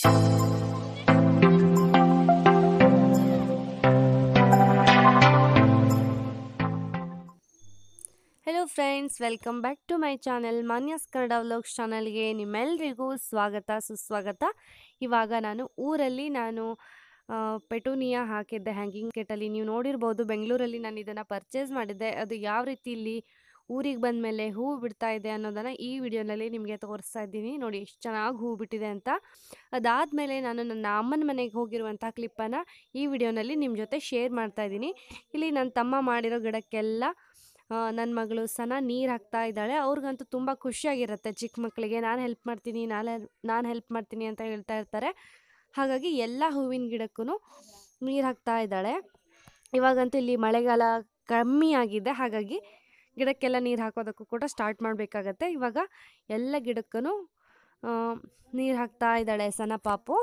Hello friends, welcome back to my channel Manya's Kannada vlogs ಚಾನಲ್ಗೆ ನಿಮ್ಮೆಲ್ಲರಿಗೂ ಸ್ವಾಗತ ಸುಸ್ವಾಗತ. ಇವಾಗ ನಾನು ಊರಲ್ಲಿ ಪೆಟೂನಿಯಾ ಹಾಕಿದ್ದೆ ಹ್ಯಾಂಗಿಂಗ್ ಕೆಟಲ್ಲಿ. ನೀವು ನೋಡಿರ್ಬೋದು, ಬೆಂಗಳೂರಲ್ಲಿ ನಾನು ಇದನ್ನು ಪರ್ಚೇಸ್ ಮಾಡಿದ್ದೆ. ಅದು ಯಾವ ರೀತಿ ಇಲ್ಲಿ ಊರಿಗೆ ಬಂದ ಮೇಲೆ ಹೂವು ಬಿಡ್ತಾ ಇದೆ ಅನ್ನೋದನ್ನು ಈ ವಿಡಿಯೋನಲ್ಲಿ ನಿಮಗೆ ತೋರಿಸ್ತಾ ಇದ್ದೀನಿ. ನೋಡಿ ಎಷ್ಟು ಚೆನ್ನಾಗಿ ಹೂವು ಬಿಟ್ಟಿದೆ ಅಂತ. ಅದಾದಮೇಲೆ ನಾನು ನನ್ನ ಅಮ್ಮನ ಮನೆಗೆ ಹೋಗಿರುವಂಥ ಕ್ಲಿಪ್ಪನ್ನು ಈ ವಿಡಿಯೋನಲ್ಲಿ ನಿಮ್ಮ ಜೊತೆ ಶೇರ್ ಮಾಡ್ತಾ ಇದ್ದೀನಿ. ಇಲ್ಲಿ ನನ್ನ ತಮ್ಮ ಮಾಡಿರೋ ಗಿಡಕ್ಕೆಲ್ಲ ನನ್ನ ಮಗಳು ಸನ ನೀರು ಹಾಕ್ತಾ ಇದ್ದಾಳೆ. ಅವ್ರಿಗಂತೂ ತುಂಬ ಖುಷಿಯಾಗಿರುತ್ತೆ. ಚಿಕ್ಕ ಮಕ್ಕಳಿಗೆ ನಾನು ಹೆಲ್ಪ್ ಮಾಡ್ತೀನಿ ಅಂತ ಹೇಳ್ತಾ ಇರ್ತಾರೆ. ಹಾಗಾಗಿ ಎಲ್ಲ ಹೂವಿನ ಗಿಡಕ್ಕೂ ನೀರು ಹಾಕ್ತಾ ಇದ್ದಾಳೆ. ಇವಾಗಂತೂ ಇಲ್ಲಿ ಮಳೆಗಾಲ ಕಮ್ಮಿ ಆಗಿದೆ, ಹಾಗಾಗಿ ಗಿಡಕ್ಕೆಲ್ಲ ನೀರು ಹಾಕೋದಕ್ಕೂ ಕೂಡ ಸ್ಟಾರ್ಟ್ ಮಾಡಬೇಕಾಗತ್ತೆ. ಇವಾಗ ಎಲ್ಲ ಗಿಡಕ್ಕೂ ನೀರು ಹಾಕ್ತಾ ಇದ್ದಾಳೆ ಸನ ಪಾಪು.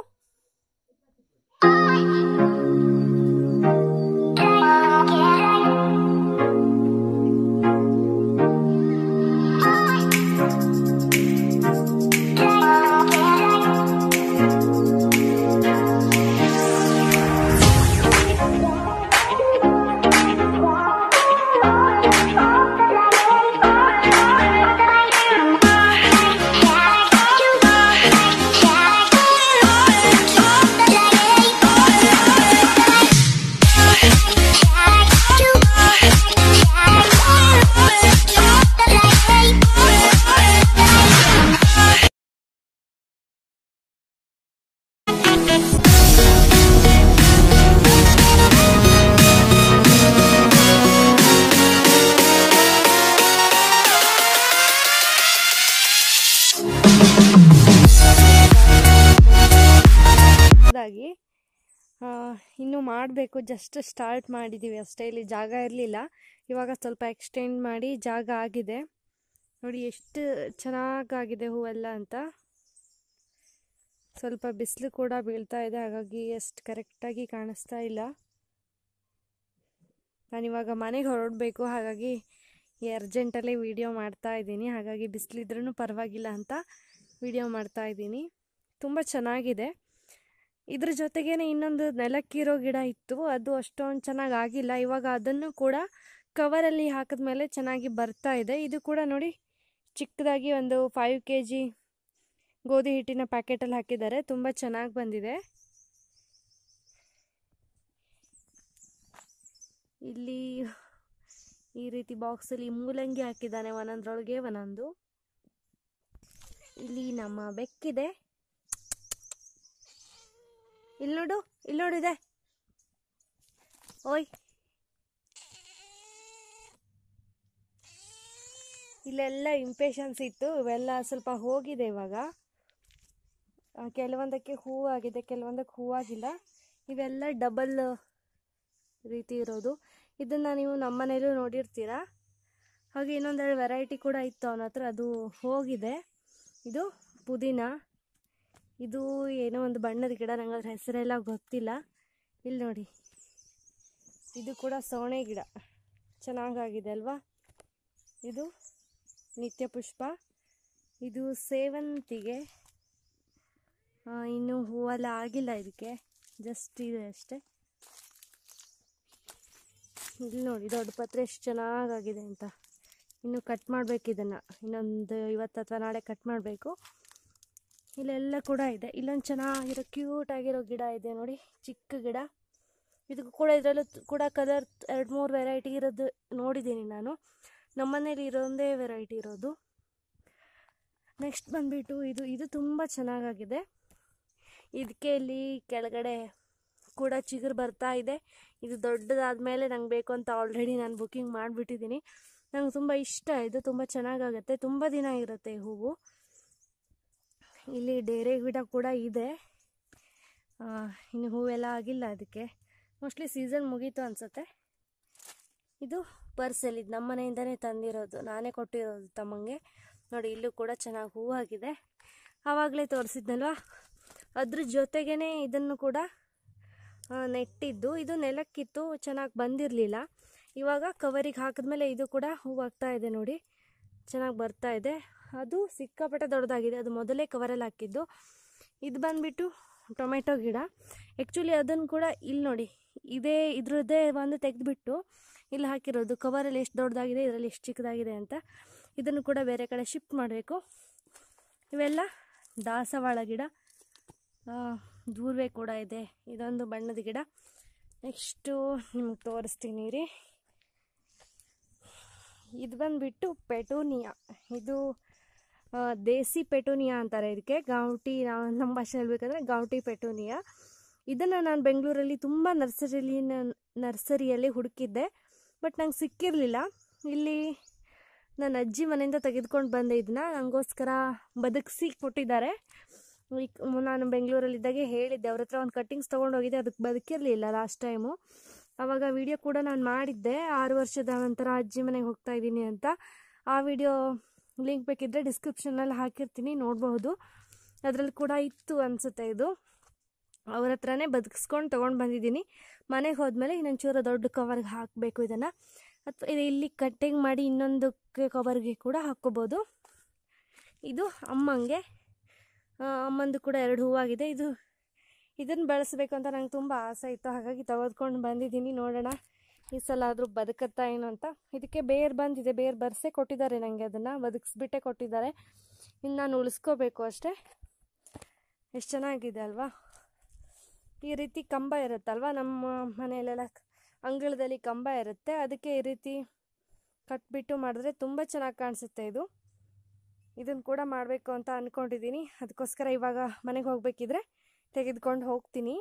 ಇನ್ನೂ ಮಾಡಬೇಕು, ಜಸ್ಟ್ ಸ್ಟಾರ್ಟ್ ಮಾಡಿದ್ದೀವಿ ಅಷ್ಟೇ. ಇಲ್ಲಿ ಜಾಗ ಇರಲಿಲ್ಲ, ಇವಾಗ ಸ್ವಲ್ಪ ಎಕ್ಸ್ಟೆಂಡ್ ಮಾಡಿ ಜಾಗ ಆಗಿದೆ. ನೋಡಿ ಎಷ್ಟು ಚೆನ್ನಾಗಾಗಿದೆ ಹೂವೆಲ್ಲ ಅಂತ. ಸ್ವಲ್ಪ ಬಿಸಿಲು ಕೂಡ ಬೀಳ್ತಾ ಇದೆ, ಹಾಗಾಗಿ ಎಷ್ಟು ಕರೆಕ್ಟಾಗಿ ಕಾಣಿಸ್ತಾ ಇಲ್ಲ. ನಾನಿವಾಗ ಮನೆಗೆ ಹೊರಡಬೇಕು, ಹಾಗಾಗಿ ಅರ್ಜೆಂಟಲ್ಲಿ ವಿಡಿಯೋ ಮಾಡ್ತಾ ಇದ್ದೀನಿ. ಹಾಗಾಗಿ ಬಿಸಿಲಿದ್ರೂ ಪರವಾಗಿಲ್ಲ ಅಂತ ವಿಡಿಯೋ ಮಾಡ್ತಾ ಇದ್ದೀನಿ. ತುಂಬ ಚೆನ್ನಾಗಿದೆ. ಇದ್ರ ಜೊತೆಗೇನೆ ಇನ್ನೊಂದು ನೆಲಕ್ಕಿರೋ ಗಿಡ ಇತ್ತು, ಅದು ಅಷ್ಟೊಂದು ಚೆನ್ನಾಗಿ ಆಗಿಲ್ಲ. ಇವಾಗ ಅದನ್ನು ಕೂಡ ಕವರಲ್ಲಿ ಹಾಕಿದ್ಮೇಲೆ ಚೆನ್ನಾಗಿ ಬರ್ತಾ ಇದೆ. ಇದು ಕೂಡ ನೋಡಿ ಚಿಕ್ಕದಾಗಿ ಒಂದು 5 kg ಗೋಧಿ ಹಿಟ್ಟಿನ ಪ್ಯಾಕೆಟಲ್ಲಿ ಹಾಕಿದ್ದಾರೆ. ತುಂಬ ಚೆನ್ನಾಗಿ ಬಂದಿದೆ. ಇಲ್ಲಿ ಈ ರೀತಿ ಬಾಕ್ಸಲ್ಲಿ ಮೂಲಂಗಿ ಹಾಕಿದ್ದಾನೆ, ಒಂದೊಂದ್ರೊಳಗೆ ಒಂದೊಂದು. ಇಲ್ಲಿ ನಮ್ಮ ಬೆಕ್ಕಿದೆ, ಇಲ್ಲಿ ನೋಡಿದೆ. ಓಯ್, ಇಲ್ಲೆಲ್ಲ ಇಂಪೇಷನ್ಸ್ ಇತ್ತು, ಇವೆಲ್ಲ ಸ್ವಲ್ಪ ಹೋಗಿದೆ. ಇವಾಗ ಕೆಲವೊಂದಕ್ಕೆ ಹೂವಾಗಿದೆ, ಕೆಲವೊಂದಕ್ಕೆ ಹೂವಾಗಿಲ್ಲ. ಇವೆಲ್ಲ ಡಬಲ್ ರೀತಿ ಇರೋದು. ಇದನ್ನು ನೀವು ನಮ್ಮನೇಲೂ ನೋಡಿರ್ತೀರಾ. ಹಾಗೆ ಇನ್ನೊಂದೆರಡು ವೆರೈಟಿ ಕೂಡ ಇತ್ತು ಅವನ ಹತ್ರ, ಅದು ಹೋಗಿದೆ. ಇದು ಪುದೀನ, ಇದು ಏನೋ ಒಂದು ಬಣ್ಣದ ಗಿಡ, ನಂಗೆ ಅದ್ರ ಹೆಸರೆಲ್ಲ ಗೊತ್ತಿಲ್ಲ. ಇಲ್ಲಿ ನೋಡಿ, ಇದು ಕೂಡ ಸೋಣೆ ಗಿಡ, ಚೆನ್ನಾಗಾಗಿದೆ ಅಲ್ವಾ. ಇದು ನಿತ್ಯ ಪುಷ್ಪ, ಇದು ಸೇವಂತಿಗೆ. ಇನ್ನೂ ಹೂವೆಲ್ಲ ಆಗಿಲ್ಲ, ಇದಕ್ಕೆ ಜಸ್ಟ್ ಇದೆ ಅಷ್ಟೇ. ಇಲ್ಲಿ ನೋಡಿ ದೊಡ್ಡ ಪತ್ರೆ ಎಷ್ಟು ಚೆನ್ನಾಗಾಗಿದೆ ಅಂತ. ಇನ್ನು ಕಟ್ ಮಾಡಬೇಕು, ಇದನ್ನು ಇನ್ನೊಂದು 50 ಅಥವಾ ನಾಳೆ ಕಟ್ ಮಾಡಬೇಕು. ಇಲ್ಲೆಲ್ಲ ಕೂಡ ಇದೆ. ಇಲ್ಲೊಂದು ಚೆನ್ನಾಗಿರೋ ಕ್ಯೂಟ್ ಆಗಿರೋ ಗಿಡ ಇದೆ ನೋಡಿ, ಚಿಕ್ಕ ಗಿಡ. ಇದಕ್ಕೂ ಕೂಡ ಇದರಲ್ಲೂ ಕೂಡ ಕಲರ್ 2-3 ವೆರೈಟಿ ಇರೋದು ನೋಡಿದ್ದೀನಿ ನಾನು. ನಮ್ಮನೇಲಿ ಇರೋದೇ ವೆರೈಟಿ ಇರೋದು. ನೆಕ್ಸ್ಟ್ ಬಂದುಬಿಟ್ಟು ಇದು ತುಂಬ ಚೆನ್ನಾಗಾಗಿದೆ. ಇದಕ್ಕೆ ಇಲ್ಲಿ ಕೆಳಗಡೆ ಕೂಡ ಚಿಗುರು ಬರ್ತಾ ಇದೆ. ಇದು ದೊಡ್ಡದಾದಮೇಲೆ ನಂಗೆ ಬೇಕು ಅಂತ ಆಲ್ರೆಡಿ ನಾನು ಬುಕ್ಕಿಂಗ್ ಮಾಡಿಬಿಟ್ಟಿದ್ದೀನಿ. ನಂಗೆ ತುಂಬ ಇಷ್ಟ, ಇದು ತುಂಬ ಚೆನ್ನಾಗಾಗುತ್ತೆ, ತುಂಬ ದಿನ ಇರುತ್ತೆ ಈ ಹೂವು. ಇಲ್ಲಿ ಡೇರೆ ಗಿಡ ಕೂಡ ಇದೆ, ಇನ್ನು ಹೂವೆಲ್ಲ ಆಗಿಲ್ಲ ಅದಕ್ಕೆ. ಮೋಸ್ಟ್ಲಿ ಸೀಸನ್ ಮುಗೀತು ಅನಿಸುತ್ತೆ. ಇದು ಪರ್ಸಲ್ಲಿ, ಇದು ನಮ್ಮ ಮನೆಯಿಂದನೇ ತಂದಿರೋದು, ನಾನೇ ಕೊಟ್ಟಿರೋದು ತಮ್ಮಂಗೆ. ನೋಡಿ ಇಲ್ಲೂ ಕೂಡ ಚೆನ್ನಾಗಿ ಹೂವಾಗಿದೆ. ಆವಾಗಲೇ ತೋರಿಸಿದ್ನಲ್ವ, ಅದ್ರ ಜೊತೆಗೇ ಇದನ್ನು ಕೂಡ ನೆಟ್ಟಿದ್ದು. ಇದು ನೆಲಕ್ಕಿತ್ತು, ಚೆನ್ನಾಗಿ ಬಂದಿರಲಿಲ್ಲ. ಇವಾಗ ಕವರಿಗೆ ಹಾಕಿದ್ಮೇಲೆ ಇದು ಕೂಡ ಹೂವಾಗ್ತಾ ಇದೆ ನೋಡಿ, ಚೆನ್ನಾಗಿ ಬರ್ತಾ ಇದೆ. ಅದು ಸಿಕ್ಕಾಪಟ್ಟೆ ದೊಡ್ಡದಾಗಿದೆ, ಅದು ಮೊದಲೇ ಕವರಲ್ಲಿ ಹಾಕಿದ್ದು. ಇದು ಬಂದುಬಿಟ್ಟು ಟೊಮೆಟೊ ಗಿಡ. ಆ್ಯಕ್ಚುಲಿ ಅದನ್ನು ಕೂಡ ಇಲ್ಲಿ ನೋಡಿ ಇದ್ರದ್ದೇ ಒಂದು ತೆಗೆದುಬಿಟ್ಟು ಇಲ್ಲಿ ಹಾಕಿರೋದು. ಕವರಲ್ಲಿ ಎಷ್ಟು ದೊಡ್ಡದಾಗಿದೆ, ಇದರಲ್ಲಿ ಎಷ್ಟು ಚಿಕ್ಕದಾಗಿದೆ ಅಂತ. ಇದನ್ನು ಕೂಡ ಬೇರೆ ಕಡೆ ಶಿಫ್ಟ್ ಮಾಡಬೇಕು. ಇವೆಲ್ಲ ದಾಸವಾಳ ಗಿಡ, ದೂರ್ವೆ ಕೂಡ ಇದೆ. ಇದೊಂದು ಬಣ್ಣದ ಗಿಡ. ನೆಕ್ಸ್ಟು ನಿಮ್ಗೆ ತೋರಿಸ್ತೀನಿ ರೀ. ಇದು ಬಂದುಬಿಟ್ಟು ಪೆಟೋನಿಯಾ. ಇದು ದೇಸಿ ಪೆಟೋನಿಯಾ ಅಂತಾರೆ ಇದಕ್ಕೆ. ಗಾವಟಿ, ನಮ್ಮ ಭಾಷೆ ಹೇಳ್ಬೇಕಂದ್ರೆ ಗಾವಟಿ ಪೆಟೋನಿಯಾ. ಇದನ್ನು ನಾನು ಬೆಂಗಳೂರಲ್ಲಿ ತುಂಬ ನರ್ಸರಿಯಲ್ಲಿ ಹುಡುಕಿದ್ದೆ, ಬಟ್ ನಂಗೆ ಸಿಕ್ಕಿರಲಿಲ್ಲ. ಇಲ್ಲಿ ನನ್ನ ಅಜ್ಜಿ ಮನೆಯಿಂದ ತೆಗೆದುಕೊಂಡು ಬಂದೆ. ಇದನ್ನ ನನಗೋಸ್ಕರ ಬದುಕಿಸಿ ಕೊಟ್ಟಿದ್ದಾರೆ. ನಾನು ಬೆಂಗಳೂರಲ್ಲಿದ್ದಾಗೆ ಹೇಳಿದ್ದೆ ಅವ್ರ ಹತ್ರ, ಒಂದು ಕಟ್ಟಿಂಗ್ಸ್ ತೊಗೊಂಡೋಗಿದ್ದೆ, ಅದಕ್ಕೆ ಬದುಕಿರಲಿಲ್ಲ ಲಾಸ್ಟ್ ಟೈಮು. ಆವಾಗ ವಿಡಿಯೋ ಕೂಡ ನಾನು ಮಾಡಿದ್ದೆ, 6 ವರ್ಷದ ನಂತರ ಅಜ್ಜಿ ಮನೆಗೆ ಹೋಗ್ತಾ ಇದ್ದೀನಿ ಅಂತ. ಆ ವಿಡಿಯೋ ಲಿಂಕ್ ಬೇಕಿದ್ದರೆ ಡಿಸ್ಕ್ರಿಪ್ಷನಲ್ಲಿ ಹಾಕಿರ್ತೀನಿ, ನೋಡಬಹುದು. ಅದರಲ್ಲಿ ಕೂಡ ಇತ್ತು ಅನಿಸುತ್ತೆ. ಇದು ಅವ್ರ ಹತ್ರನೇ ಬದುಕಿಸ್ಕೊಂಡು ತೊಗೊಂಡು ಬಂದಿದ್ದೀನಿ. ಮನೆಗೆ ಹೋದ್ಮೇಲೆ ಇನ್ನೊಂಚೂರು ದೊಡ್ಡ ಕವರ್ಗೆ ಹಾಕಬೇಕು ಇದನ್ನು, ಅಥವಾ ಇಲ್ಲಿ ಕಟ್ಟಿಂಗ್ ಮಾಡಿ ಇನ್ನೊಂದು ಕವರ್ಗೆ ಕೂಡ ಹಾಕ್ಕೋಬೋದು. ಇದು ಅಮ್ಮಂಗೆ, ಅಮ್ಮಂದು ಕೂಡ 2 ಹೂವಾಗಿದೆ. ಇದನ್ನು ಬೆಳೆಸಬೇಕು ಅಂತ ನಂಗೆ ತುಂಬ ಆಸೆ ಇತ್ತು, ಹಾಗಾಗಿ ತೆಗೆದುಕೊಂಡು ಬಂದಿದ್ದೀನಿ. ನೋಡೋಣ ಈ ಸಲ ಆದರೂ ಬದುಕತ್ತಾ ಏನು ಅಂತ. ಇದಕ್ಕೆ ಬೇರು ಬಂದಿದೆ, ಬೇರು ಬರ್ಸೇ ಕೊಟ್ಟಿದ್ದಾರೆ ನನಗೆ, ಅದನ್ನು ಬದುಕಿಸ್ಬಿಟ್ಟೆ ಕೊಟ್ಟಿದ್ದಾರೆ. ಇನ್ನು ನಾನು ಉಳಿಸ್ಕೋಬೇಕು ಅಷ್ಟೇ. ಎಷ್ಟು ಚೆನ್ನಾಗಿದೆ ಅಲ್ವಾ. ಈ ರೀತಿ ಕಂಬ ಇರುತ್ತಲ್ವ, ನಮ್ಮ ಮನೆಯಲ್ಲೆಲ್ಲ ಅಂಗಳದಲ್ಲಿ ಕಂಬ ಇರುತ್ತೆ, ಅದಕ್ಕೆ ಈ ರೀತಿ ಕಟ್ಬಿಟ್ಟು ಮಾಡಿದ್ರೆ ತುಂಬ ಚೆನ್ನಾಗಿ ಕಾಣಿಸುತ್ತೆ. ಇದನ್ನು ಕೂಡ ಮಾಡಬೇಕು ಅಂತ ಅಂದ್ಕೊಂಡಿದ್ದೀನಿ. ಅದಕ್ಕೋಸ್ಕರ ಇವಾಗ ಮನೆಗೆ ಹೋಗಬೇಕಿದ್ರೆ ತೆಗೆದುಕೊಂಡು ಹೋಗ್ತೀನಿ.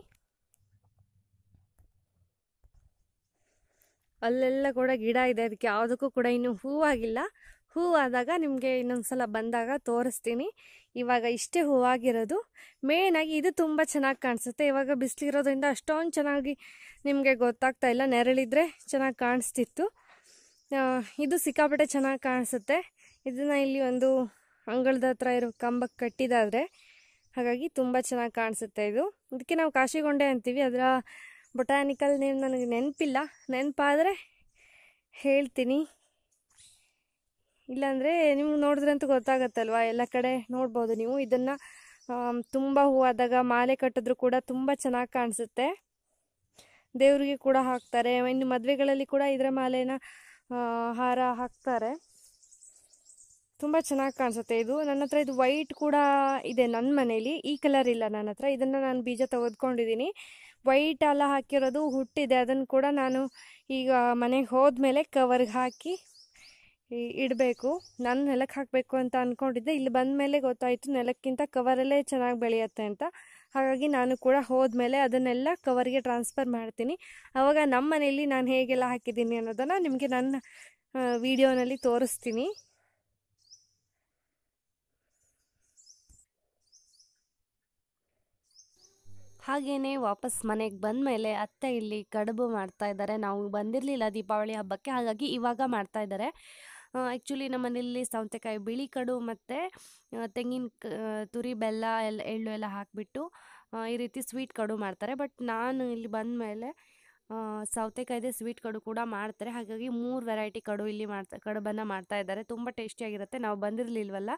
ಅಲ್ಲೆಲ್ಲ ಕೂಡ ಗಿಡ ಇದೆ, ಅದಕ್ಕೆ ಯಾವುದಕ್ಕೂ ಕೂಡ ಇನ್ನೂ ಹೂವಾಗಿಲ್ಲ. ಹೂವಾದಾಗ ನಿಮಗೆ ಇನ್ನೊಂದ್ಸಲ ಬಂದಾಗ ತೋರಿಸ್ತೀನಿ. ಇವಾಗ ಇಷ್ಟೇ ಹೂವಾಗಿರೋದು. ಮೇಯ್ನಾಗಿ ಇದು ತುಂಬ ಚೆನ್ನಾಗಿ ಕಾಣಿಸುತ್ತೆ. ಇವಾಗ ಬಿಸಿಲಿರೋದ್ರಿಂದ ಅಷ್ಟೊಂದು ಚೆನ್ನಾಗಿ ನಿಮಗೆ ಗೊತ್ತಾಗ್ತಾ ಇಲ್ಲ, ನೆರಳಿದ್ರೆ ಚೆನ್ನಾಗಿ ಕಾಣಿಸ್ತಿತ್ತು. ಇದು ಸಿಕ್ಕಾಪಟ್ಟೆ ಚೆನ್ನಾಗಿ ಕಾಣಿಸುತ್ತೆ. ಇದನ್ನು ಇಲ್ಲಿ ಒಂದು ಅಂಗಳದ ಹತ್ರ ಇರೋ ಕಂಬಕ್ಕೆ ಕಟ್ಟಿದಾದರೆ, ಹಾಗಾಗಿ ತುಂಬ ಚೆನ್ನಾಗಿ ಕಾಣಿಸುತ್ತೆ. ಇದಕ್ಕೆ ನಾವು ಕಾಶಿಗೊಂಡೆ ಅಂತೀವಿ. ಅದರ ಬೊಟಾನಿಕಲ್ ನೇಮ್ ನನಗೆ ನೆನಪಿಲ್ಲ, ನೆನಪಾದರೆ ಹೇಳ್ತೀನಿ. ಇಲ್ಲಾಂದರೆ ನೀವು ನೋಡಿದ್ರಂತೂ ಗೊತ್ತಾಗತ್ತಲ್ವ, ಎಲ್ಲ ಕಡೆ ನೋಡ್ಬೋದು ನೀವು. ಇದನ್ನು ತುಂಬ ಹೂವಾದಾಗ ಮಾಲೆ ಕಟ್ಟಿದ್ರು ಕೂಡ ತುಂಬ ಚೆನ್ನಾಗಿ ಕಾಣಿಸುತ್ತೆ. ದೇವರಿಗೆ ಕೂಡ ಹಾಕ್ತಾರೆ, ಇನ್ನು ಮದುವೆಗಳಲ್ಲಿ ಕೂಡ ಇದರ ಮಾಲೆನ ಹಾರ ಹಾಕ್ತಾರೆ. ತುಂಬ ಚೆನ್ನಾಗಿ ಕಾಣಿಸುತ್ತೆ. ನನ್ನ ಹತ್ರ ಇದು ವೈಟ್ ಕೂಡ ಇದೆ ನನ್ನ ಮನೇಲಿ, ಈ ಕಲರ್ ಇಲ್ಲ ನನ್ನ ಹತ್ರ. ಇದನ್ನು ನಾನು ಬೀಜ ತೆಗೆದುಕೊಂಡಿದ್ದೀನಿ. ವೈಟ್ ಎಲ್ಲ ಹಾಕಿರೋದು ಹುಟ್ಟಿದೆ, ಅದನ್ನು ಕೂಡ ನಾನು ಈಗ ಮನೆಗೆ ಹೋದ್ಮೇಲೆ ಕವರ್ಗೆ ಹಾಕಿ ಇಡಬೇಕು. ನಾನು ನೆಲಕ್ಕೆ ಹಾಕಬೇಕು ಅಂತ ಅಂದ್ಕೊಂಡಿದ್ದೆ, ಇಲ್ಲಿ ಬಂದ ಮೇಲೆ ಗೊತ್ತಾಯಿತು ನೆಲಕ್ಕಿಂತ ಕವರಲ್ಲೇ ಚೆನ್ನಾಗಿ ಬೆಳೆಯುತ್ತೆ ಅಂತ. ಹಾಗಾಗಿ ನಾನು ಕೂಡ ಹೋದ್ಮೇಲೆ ಅದನ್ನೆಲ್ಲ ಕವರ್ಗೆ ಟ್ರಾನ್ಸ್ಫರ್ ಮಾಡ್ತೀನಿ. ಆವಾಗ ನಮ್ಮ ಮನೆಯಲ್ಲಿ ನಾನು ಹೇಗೆಲ್ಲ ಹಾಕಿದ್ದೀನಿ ಅನ್ನೋದನ್ನು ನಿಮಗೆ ನನ್ನ ವಿಡಿಯೋನಲ್ಲಿ ತೋರಿಸ್ತೀನಿ. ಹಾಗೆಯೇ ವಾಪಸ್ ಮನೆಗೆ ಬಂದ ಮೇಲೆ ಅತ್ತೆ ಇಲ್ಲಿ ಕಡುಬು ಮಾಡ್ತಾ ಇದ್ದಾರೆ. ನಾವು ಬಂದಿರಲಿಲ್ಲ ದೀಪಾವಳಿ ಹಬ್ಬಕ್ಕೆ, ಹಾಗಾಗಿ ಇವಾಗ ಮಾಡ್ತಾ ಇದ್ದಾರೆ. ಆ್ಯಕ್ಚುಲಿ ನಮ್ಮ ಮನೆಯಲ್ಲಿ ಸೌತೆಕಾಯಿ ಬಿಳಿ ಕಡುಬು ಮತ್ತು ತೆಂಗಿನ ತುರಿ, ಬೆಲ್ಲ, ಎಳ್ಳು ಎಲ್ಲ ಹಾಕಿಬಿಟ್ಟು ಈ ರೀತಿ ಸ್ವೀಟ್ ಕಡುಬು ಮಾಡ್ತಾರೆ. ಬಟ್ ನಾನು ಇಲ್ಲಿ ಬಂದ ಮೇಲೆ ಸೌತೆಕಾಯಿದೆ ಸ್ವೀಟ್ ಕಡುಬು ಕೂಡ ಮಾಡ್ತಾರೆ. ಹಾಗಾಗಿ 3 ವೆರೈಟಿ ಇಲ್ಲಿ ಕಡುಬನ್ನು ಮಾಡ್ತಾ ಇದ್ದಾರೆ. ತುಂಬ ಟೇಸ್ಟಿಯಾಗಿರುತ್ತೆ. ನಾವು ಬಂದಿರಲಿಲ್ವಲ್ಲ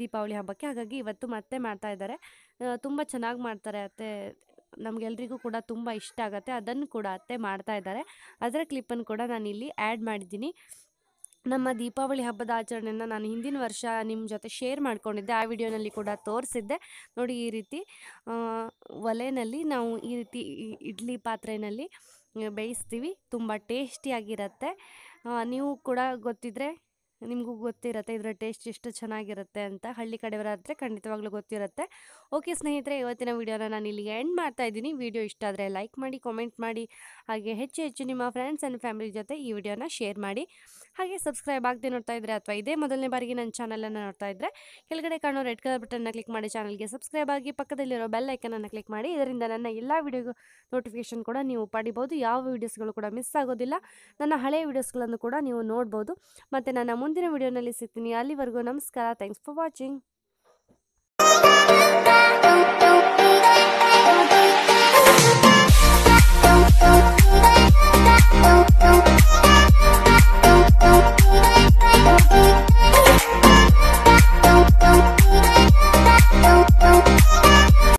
ದೀಪಾವಳಿ ಹಬ್ಬಕ್ಕೆ, ಹಾಗಾಗಿ ಇವತ್ತು ಮತ್ತೆ ಮಾಡ್ತಾ ಇದ್ದಾರೆ. ತುಂಬ ಚೆನ್ನಾಗಿ ಮಾಡ್ತಾರೆ ಅತ್ತೆ, ನಮಗೆಲ್ರಿಗೂ ಕೂಡ ತುಂಬ ಇಷ್ಟ ಆಗುತ್ತೆ. ಅದನ್ನು ಕೂಡ ಅತ್ತೆ ಮಾಡ್ತಾ ಇದ್ದಾರೆ. ಅದರ ಕ್ಲಿಪ್ಪನ್ನು ಕೂಡ ನಾನು ಇಲ್ಲಿ ಆ್ಯಡ್ ಮಾಡಿದ್ದೀನಿ. ನಮ್ಮ ದೀಪಾವಳಿ ಹಬ್ಬದ ಆಚರಣೆಯನ್ನು ನಾನು ಹಿಂದಿನ ವರ್ಷ ನಿಮ್ಮ ಜೊತೆ ಶೇರ್ ಮಾಡ್ಕೊಂಡಿದ್ದೆ, ಆ ವಿಡಿಯೋನಲ್ಲಿ ಕೂಡ ತೋರಿಸಿದ್ದೆ. ನೋಡಿ, ಈ ರೀತಿ ಒಲೆಯಲ್ಲಿ ನಾವು ಈ ರೀತಿ ಇಡ್ಲಿ ಪಾತ್ರೆಯಲ್ಲಿ ಬೇಯಿಸ್ತೀವಿ. ತುಂಬ ಟೇಸ್ಟಿಯಾಗಿರುತ್ತೆ. ನೀವು ಕೂಡ ಗೊತ್ತಿದ್ದರೆ ನಿಮಗೂ ಗೊತ್ತಿರುತ್ತೆ ಇದರ ಟೇಸ್ಟ್ ಎಷ್ಟು ಚೆನ್ನಾಗಿರುತ್ತೆ ಅಂತ. ಹಳ್ಳಿ ಕಡೆಯವರಾದರೆ ಖಂಡಿತವಾಗ್ಲೂ ಗೊತ್ತಿರುತ್ತೆ. ಓಕೆ ಸ್ನೇಹಿತರೆ, ಇವತ್ತಿನ ವಿಡಿಯೋನ ನಾನು ಇಲ್ಲಿಗೆ ಎಂಡ್ ಮಾಡ್ತಾ ಇದ್ದೀನಿ. ವಿಡಿಯೋ ಇಷ್ಟ ಆದರೆ ಲೈಕ್ ಮಾಡಿ, ಕಾಮೆಂಟ್ ಮಾಡಿ, ಹಾಗೆ ಹೆಚ್ಚು ನಿಮ್ಮ ಫ್ರೆಂಡ್ಸ್ ಆ್ಯಂಡ್ ಫ್ಯಾಮಿಲಿ ಜೊತೆ ಈ ವಿಡಿಯೋನ ಶೇರ್ ಮಾಡಿ. ಹಾಗೆ ಸಬ್ಸ್ಕ್ರೈಬ್ ಆಗದೆ ನೋಡ್ತಾ ಇದ್ದರೆ ಅಥವಾ ಇದೇ ಮೊದಲನೇ ಬಾರಿಗೆ ನನ್ನ ಚಾನಲನ್ನು ನೋಡ್ತಾ ಇದ್ದರೆ ಕೆಳಗಡೆ ಕಾಣೋ ರೆಡ್ ಕಲರ್ ಬಟನ್ನ ಕ್ಲಿಕ್ ಮಾಡಿ ಚಾನಲ್ಗೆ ಸಬ್ಸ್ಕ್ರೈಬ್ ಆಗಿ, ಪಕ್ಕದಲ್ಲಿರೋ ಬೆಲ್ ಐಕನನ್ನು ಕ್ಲಿಕ್ ಮಾಡಿ. ಇದರಿಂದ ನನ್ನ ಎಲ್ಲ ವಿಡಿಯೋಗೂ ನೋಟಿಫಿಕೇಷನ್ ಕೂಡ ನೀವು ಪಡಿಬೋದು. ಯಾವ ವೀಡಿಯೋಸ್ಗಳು ಕೂಡ ಮಿಸ್ ಆಗೋದಿಲ್ಲ. ನನ್ನ ಹಳೆಯ ವೀಡಿಯೋಸ್ಗಳನ್ನು ಕೂಡ ನೀವು ನೋಡ್ಬೋದು. ಮತ್ತು ನನ್ನ ಮುಂದಿನ ವಿಡಿಯೋನಲ್ಲಿ ಸಿಗ್ತೀನಿ. ಅಲ್ಲಿವರೆಗೂ ನಮಸ್ಕಾರ. Thanks for watching.